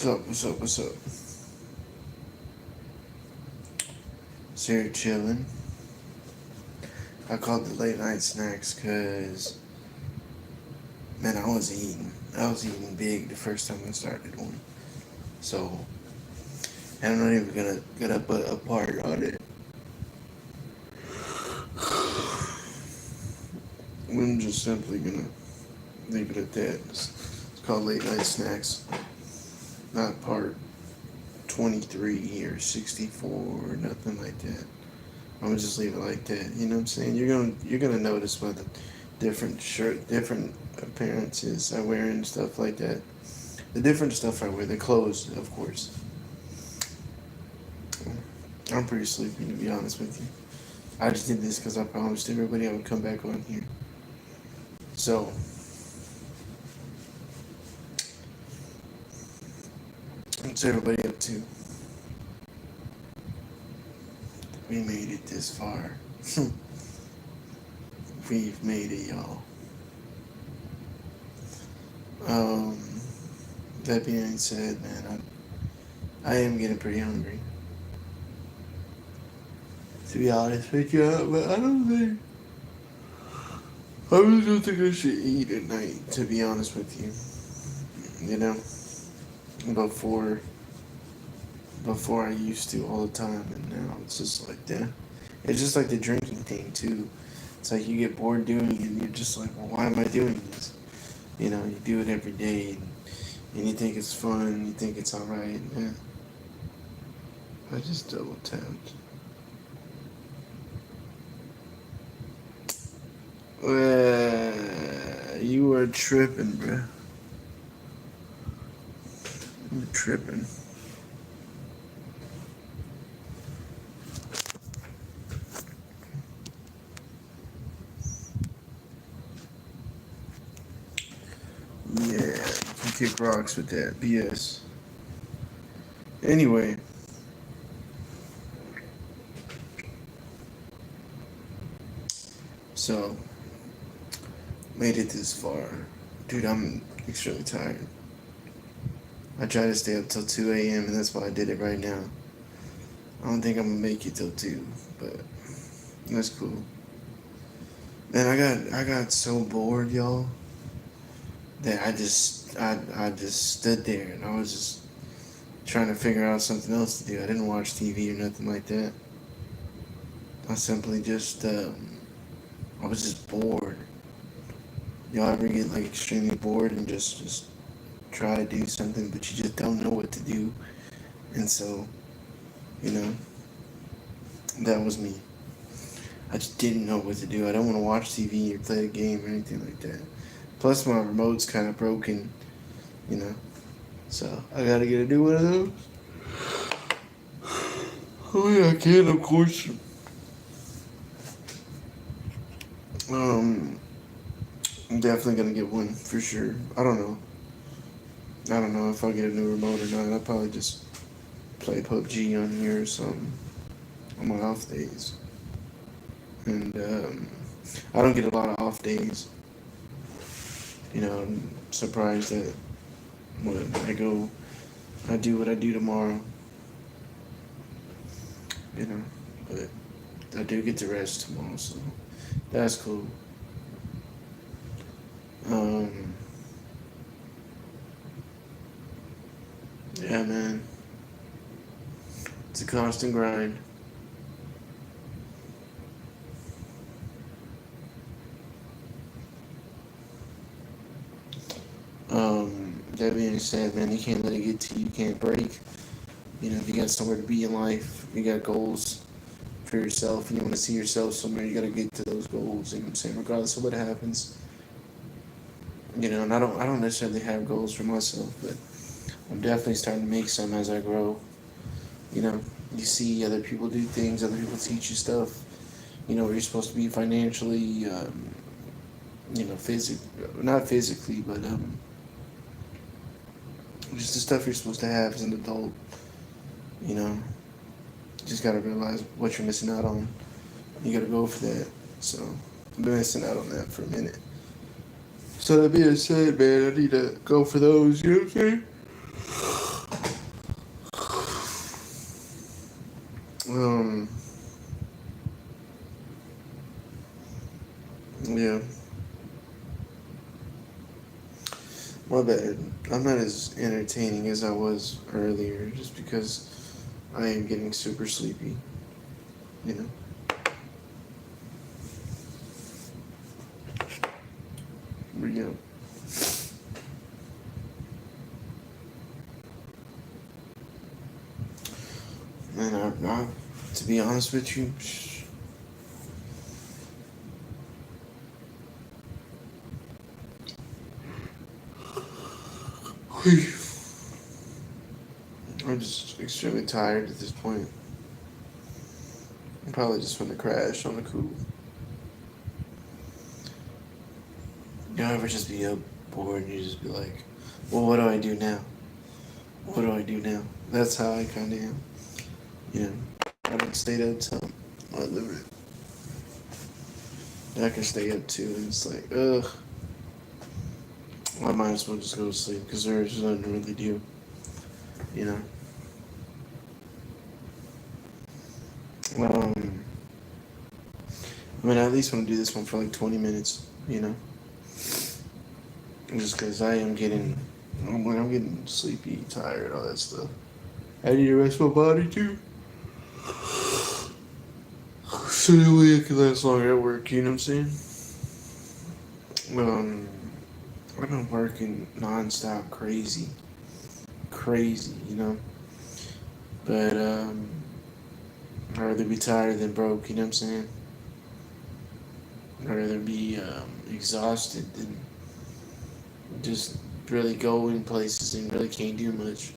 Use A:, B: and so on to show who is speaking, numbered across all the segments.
A: What's up? So you're chilling. I called the late night snacks because, man, I was eating. I was eating big the first time I started one. So, and I'm not even gonna put a part on it. I'm just simply gonna leave it at that. It's called late night snacks, not part 23 or 64 or nothing like that. I'm gonna just leave it like that. You know what I'm saying? You're gonna notice by the different appearances I wear and stuff like that. The different stuff I wear, the clothes, of course. I'm pretty sleepy, to be honest with you. I just did this because I promised everybody I would come back on here. So, what's everybody up to? We made it this far. We've made it, y'all. Um, that being said, man, I am getting pretty hungry. To be honest with you, but I don't think. I really don't think I should eat at night, to be honest with you. You know? Before before I used to all the time, and now it's just like that. It's just like the drinking thing too. It's like you get bored doing it, and you're just like, well, why am I doing this? You know, you do it every day, and you think it's fun, you think it's all right. Yeah. I just double tapped. You are tripping, bruh. You're tripping. Yeah, you can kick rocks with that BS. Anyway, so made it this far. Dude, I'm extremely tired. I try to stay up till 2 a.m. and that's why I did it right now. I don't think I'm gonna make it till 2, but that's cool. Man, I got so bored, y'all, that I just stood there and I was just trying to figure out something else to do. I didn't watch TV or nothing like that. I simply just I was just bored. Y'all ever get like extremely bored and just try to do something but you just don't know what to do? And so, you know, that was me. I just didn't know what to do. I don't want to watch TV or play a game or anything like that. Plus, my remote's kind of broken, you know. So, I gotta get a new one of those. Oh, yeah, I can, of course. I'm definitely gonna get one for sure. I don't know if I'll get a new remote or not. I'll probably just play PUBG on here or something on my off days. And I don't get a lot of off days. You know, I'm surprised that when I do what I do tomorrow. You know, but I do get to rest tomorrow, so that's cool. Um, yeah, man, it's a constant grind. That being said, man, you can't let it get to you. You can't break. You know, if you got somewhere to be in life, you got goals for yourself, and you want to see yourself somewhere, you got to get to those goals. You know what I'm saying? Regardless of what happens. You know, and I don't necessarily have goals for myself, but I'm definitely starting to make some as I grow. You know, you see other people do things, other people teach you stuff. You know, where you're supposed to be financially, not physically, but just the stuff you're supposed to have as an adult. You know, you just gotta realize what you're missing out on. You gotta go for that. So I've been missing out on that for a minute. So that being said, man, I need to go for those. You know what I'm saying? Um, yeah, my bad. I'm not as entertaining as I was earlier, just because I am getting super sleepy. You know. But yeah. And to be honest with you, I'm just extremely tired at this point. I'm probably just gonna crash on the cool. You ever just be up bored and you just be like, well, what do I do now? What do I do now? That's how I kind of am. You know, I don't stay up till I live it. I can stay up too, and it's like, ugh, I might as well just go to sleep because there's nothing to really do. You know. Um, I mean, I at least want to do this one for like 20 minutes. You know, just because I am getting, I'm getting sleepy, tired, all that stuff. I need to rest my body too. So that way I can last longer at work, you know what I'm saying? Um, I've been working nonstop, crazy, crazy, you know? But, I'd rather be tired than broke, you know what I'm saying? I'd rather be, exhausted than just really go in places and really can't do much,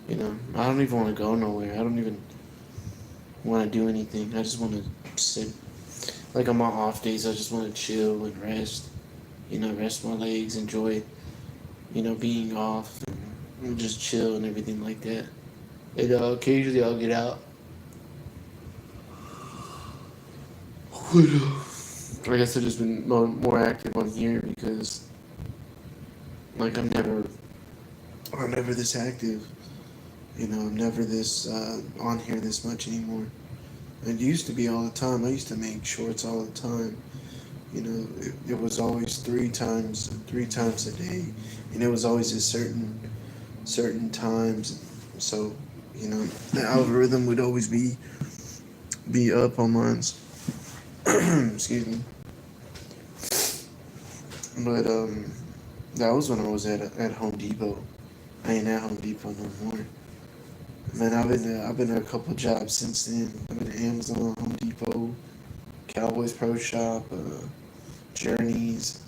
A: you know? I don't even want to go nowhere. I don't even want to do anything. I just want to sit. Like on my off days, I just want to chill and rest, you know, rest my legs, enjoy, you know, being off and just chill and everything like that. And occasionally I'll get out. But, I guess I've just been more active on here because, like, I'm never this active. You know, I'm never this on here this much anymore. It used to be all the time. I used to make shorts all the time. You know, it was always three times a day, and it was always at certain times. So, you know, the algorithm would always be up on mine. Excuse me. But that was when I was at Home Depot. I ain't at Home Depot no more. Man, I've been at a couple jobs since then. I've been at Amazon, Home Depot, Cowboys Pro Shop, Journeys.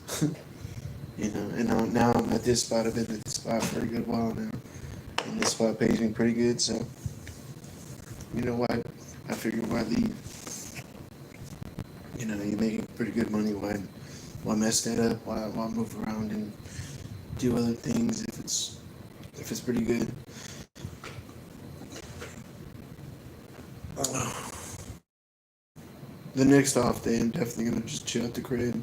A: You know, and now I'm at this spot. I've been at this spot for a good while now, and this spot pays me pretty good. So, you know what? I figured why leave. You know, you're making pretty good money. Why mess that up? Why move around and do other things if it's pretty good? The next off day, I'm definitely gonna just chill at the crib.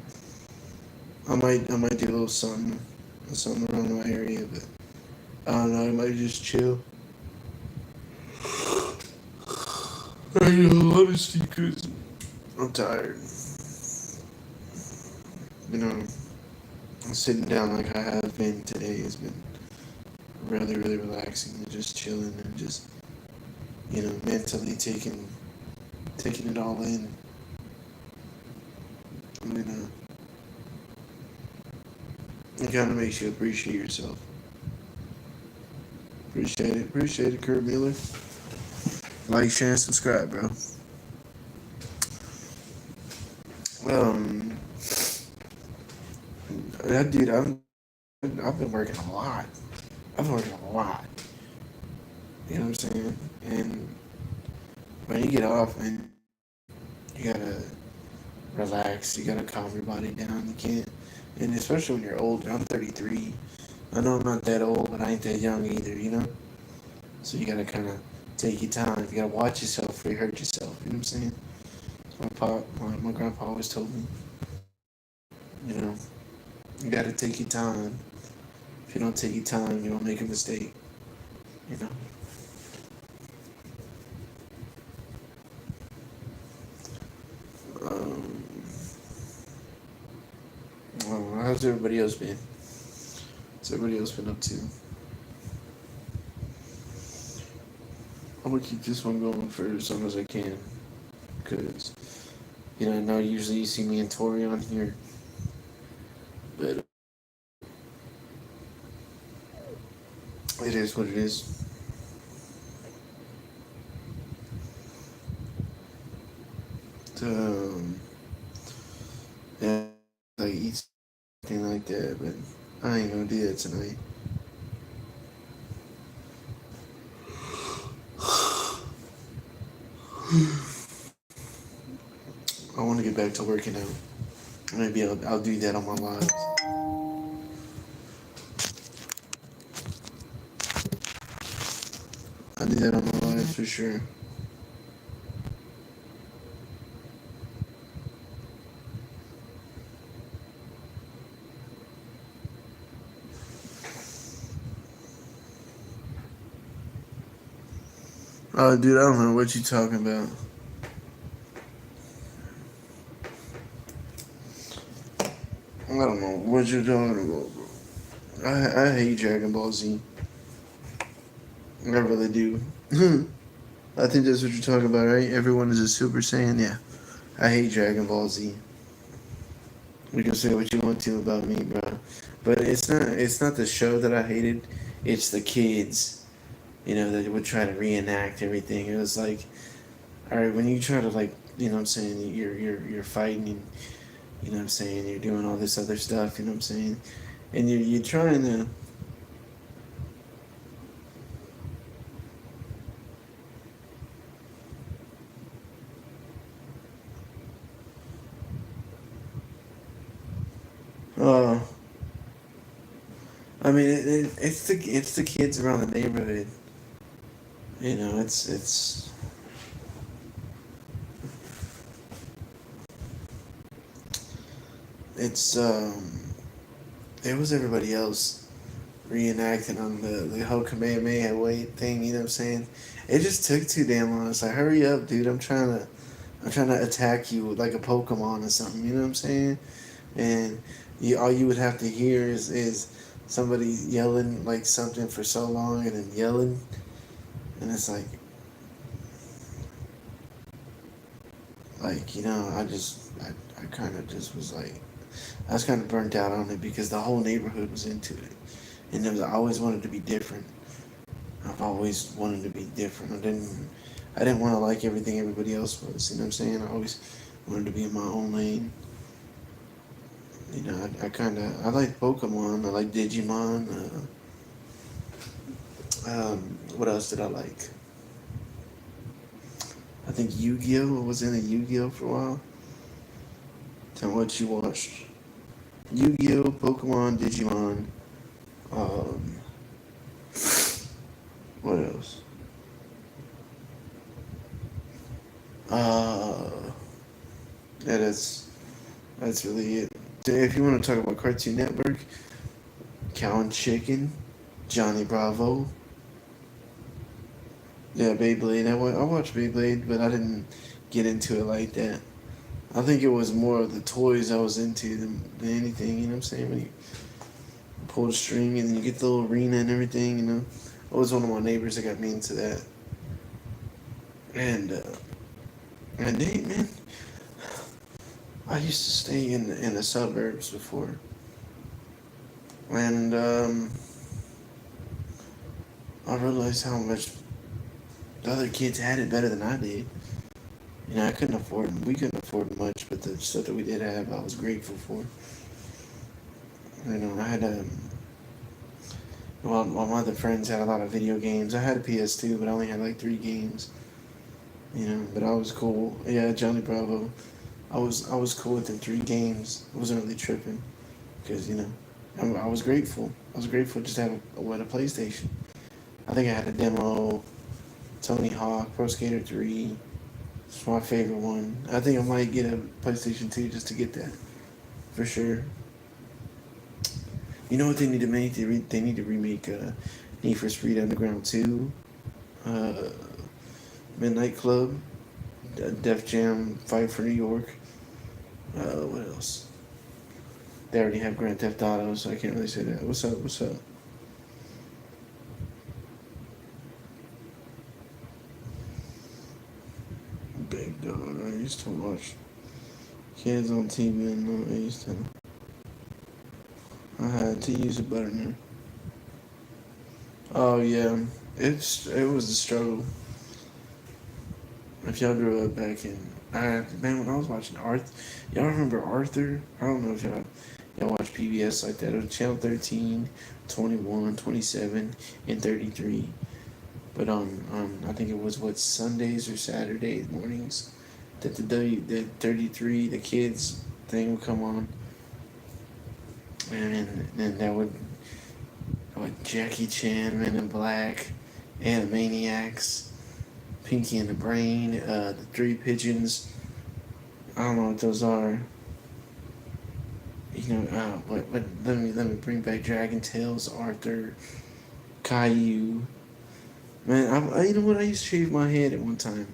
A: I might do a little something around my area, but I don't know. I might just chill. I know, honestly, cause I'm tired. You know, sitting down like I have been today has been really relaxing and just chilling and just, you know, mentally taking it all in. I mean, it kind of makes you appreciate yourself. Appreciate it, Kurt Miller. Like, share, and subscribe, bro. Um, that dude, I've been working a lot. I've been working a lot. You know what I'm saying? And when you get off, and you gotta relax. You gotta calm your body down. You can't, and especially when you're older. I'm 33. I know I'm not that old, but I ain't that young either. You know. So you gotta kind of take your time. You gotta watch yourself before you hurt yourself. You know what I'm saying? My grandpa always told me. You know, you gotta take your time. If you don't take your time, you don't make a mistake. You know. How's everybody else been? What's everybody else been up to? I'm gonna keep this one going for as long as I can, because I know usually you see me and Tori on here, but it is what it is. Um, yeah, like eat something like that, but I ain't gonna do that tonight. I want to get back to working out. Maybe I'll do that on my lives. I'll do that on my lives for sure. Oh, dude, I don't know what you talking about. I don't know what you're talking about, bro. I hate Dragon Ball Z. I really do. I think that's what you're talking about, right? Everyone is a Super Saiyan. Yeah, I hate Dragon Ball Z. You can say what you want to about me, bro, but it's not the show that I hated. It's the kids, that would try to reenact everything. It was like, all right, when you try to like, what I'm saying, you're fighting, and, what I'm saying, you're doing all this other stuff, what I'm saying, and you're trying to. Uh, I mean, it's the kids around the neighborhood. It's it was everybody else reenacting on the whole Kamehameha weight thing. You know what I'm saying? It just took too damn long. It's like, hurry up, dude! I'm trying to attack you like a Pokemon or something. You know what I'm saying? And all you would have to hear is somebody yelling like something for so long and then yelling, and it's like I kind of just was like, I was kind of burnt out on it because the whole neighborhood was into it, and I always wanted to be different. I've always wanted to be different. I didn't want to like everything everybody else was. You know what I'm saying? I always wanted to be in my own lane. I like Pokemon. I like Digimon. What else did I like? I think Yu-Gi-Oh! I was in a Yu-Gi-Oh! For a while. Tell me what you watched. Yu-Gi-Oh! Pokemon, Digimon. Um, what else? Uh, yeah, that's really it. If you want to talk about Cartoon Network, Cow and Chicken, Johnny Bravo. Yeah, Beyblade. I watched Beyblade, but I didn't get into it like that. I think it was more of the toys I was into than anything. You know what I'm saying? When you pull the string and then you get the little arena and everything. I was one of my neighbors that got me into that. And hey, man, I used to stay in the suburbs before, and I realized how much the other kids had it better than I did. I couldn't afford. We couldn't afford much, but the stuff that we did have, I was grateful for. I had well, my other friends had a lot of video games. I had a PS2, but I only had like 3 games. But I was cool. Yeah, Johnny Bravo. I was cool with the 3 games. I wasn't really tripping because I was grateful. I was grateful just to have a PlayStation. I think I had a demo, Tony Hawk, Pro Skater 3. It's my favorite one. I think I might get a PlayStation 2 just to get that for sure. You know what they need to make? They need to remake Need for Speed Underground 2, uh, Midnight Club, Def Jam Fight for New York. What else? They already have Grand Theft Auto, so I can't really say that. What's up? What's up? Big dog. I used to watch kids on TV and I used to. I had to use a button. Oh yeah, it was a struggle. If y'all grew up back in, man, when I was watching Arthur, y'all remember Arthur? I don't know if y'all watch PBS like that. It was Channel 13, 21, 27, and 33. But I think it was what Sundays or Saturday mornings that the 33 the kids thing would come on, and then that would what Jackie Chan, Men in Black, Animaniacs, Pinky and the Brain, the Three Pigeons. I don't know what those are. You know, what? Let me bring back Dragon Tales, Arthur, Caillou. Man, you know what? I used to shave my head at one time,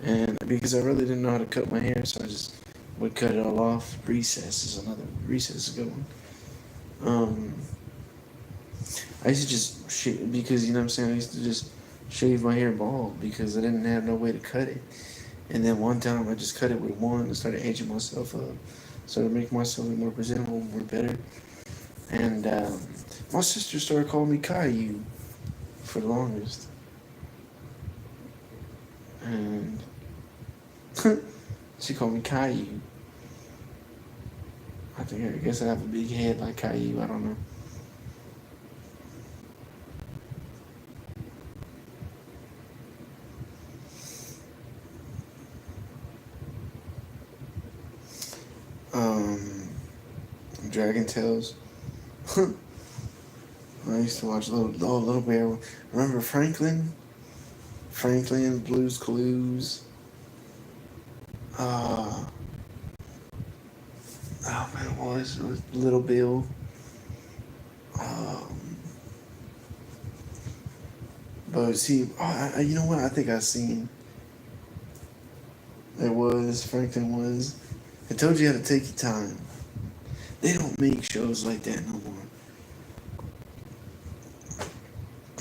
A: and because I really didn't know how to cut my hair, so I just would cut it all off. Recess is a good one. Um, I used to just shave because you know what I'm saying. I used to just shave my hair bald because I didn't have no way to cut it. And then one time I just cut it with one and started aging myself up, started making myself look more presentable, more better. And my sister started calling me Caillou for the longest, and she called me Caillou. I guess I have a big head like Caillou. I don't know. Um, Dragon Tales. I used to watch Little Bear. Remember Franklin? Franklin, Blue's Clues. Uh, oh man, it was Little Bill. Um, but see, you know what? I think I seen it was Franklin was. I told you how to take your time. They don't make shows like that no more.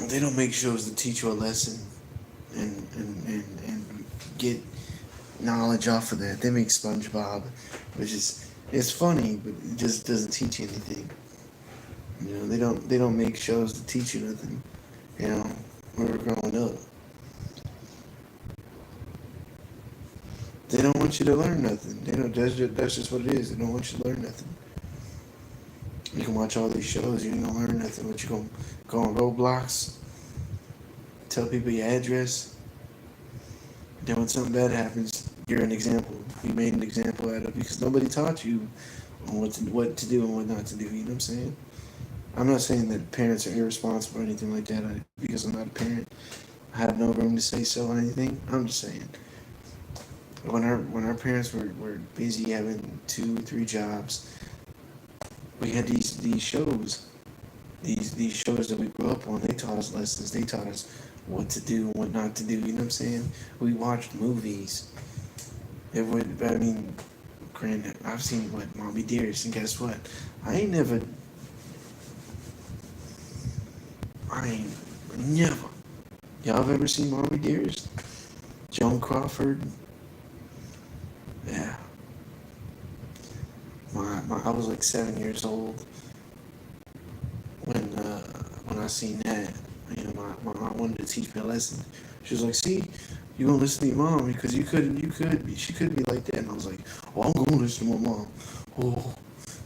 A: They don't make shows to teach you a lesson and get knowledge off of that. They make SpongeBob, which is it's funny, but it just doesn't teach you anything. You know, they don't make shows to teach you nothing. You know, when we're growing up, they don't want you to learn nothing. They don't. That's just what it is. They don't want you to learn nothing. You can watch all these shows, you ain't gonna learn nothing. But you gonna go on Roblox, tell people your address. Then when something bad happens, you're an example. You made an example out of because nobody taught you on what to do and what not to do. You know what I'm saying? I'm not saying that parents are irresponsible or anything like that. Because I'm not a parent, I have no room to say so on anything. I'm just saying when our parents were busy having 2, 3 jobs, we had these shows, these shows that we grew up on. They taught us lessons. They taught us what to do and what not to do. You know what I'm saying? We watched movies. It would. I mean, granted, I've seen what Mommy Dearest, and guess what? I ain't never. I ain't never. Y'all have ever seen Mommy Dearest? Joan Crawford. Yeah. I was like 7 years old when I seen that. You know, my mom wanted to teach me a lesson. She was like, "See, you gonna listen to your mom because she could be like that." And I was like, "Oh, I'm gonna listen to my mom." Oh,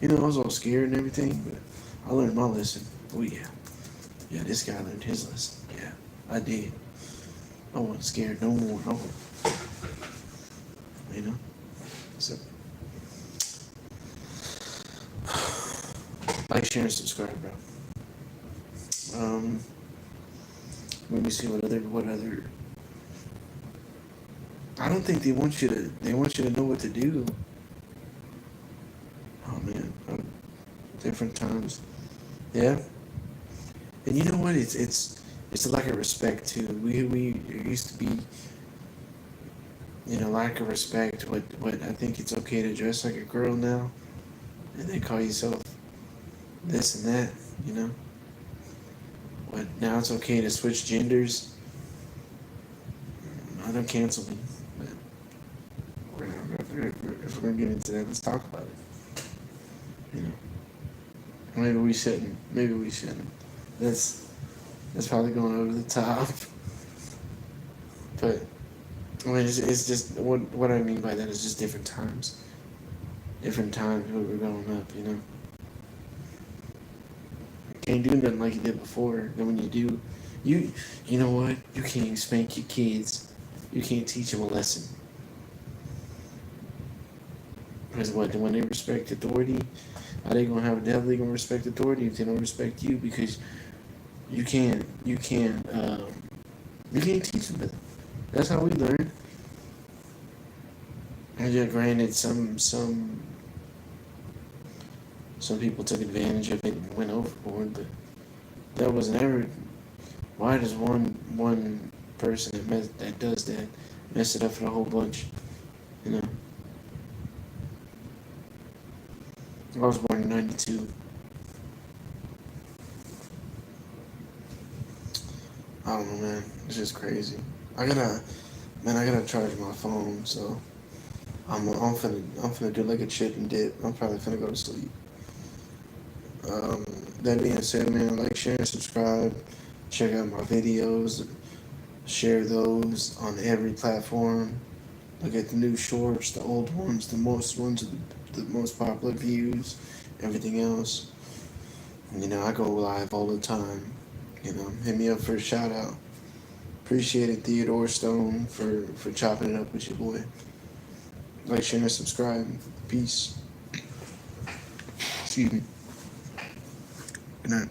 A: you know, I was all scared and everything, but I learned my lesson. Oh yeah, yeah, this guy learned his lesson. Yeah, I did. I wasn't scared no more. You know, so like, share, and subscribe, bro. Um, Let me see what other. I don't think they want you to. They want you to know what to do. Oh man, different times. Yeah, and you know what? It's a lack of respect too. We used to be, lack of respect. What I think it's okay to dress like a girl now, and then call yourself this and that, you know. But now it's okay to switch genders. I don't cancel me, but if we're gonna get into that, let's talk about it. You know, maybe we shouldn't. Maybe we shouldn't. That's probably going over the top. But I mean, it's just what I mean by that is just different times. Different times we were growing up, you know. You can't do nothing like you did before. Then when you do, you know what? You can't spank your kids. You can't teach them a lesson. Because what? When they respect authority, are they gonna have? How they gonna respect authority if they don't respect you? Because you can't teach them. That's how we learn. And yeah, granted, some people took advantage of it and went overboard, but that was never. Why does one person that does that mess it up for a whole bunch? You know. I was born in '92. I don't know, man. It's just crazy. I gotta charge my phone, so I'm finna do like a chip and dip. I'm probably finna go to sleep. Um, that being said, man, like, share, and subscribe. Check out my videos. Share those on every platform. Look at the new shorts, the old ones, the most ones, the most popular views, everything else. You know, I go live all the time. You know, hit me up for a shout out. Appreciate it, Theodore Stone, for chopping it up with your boy. Like, share, and subscribe. Peace. Excuse me. Good night.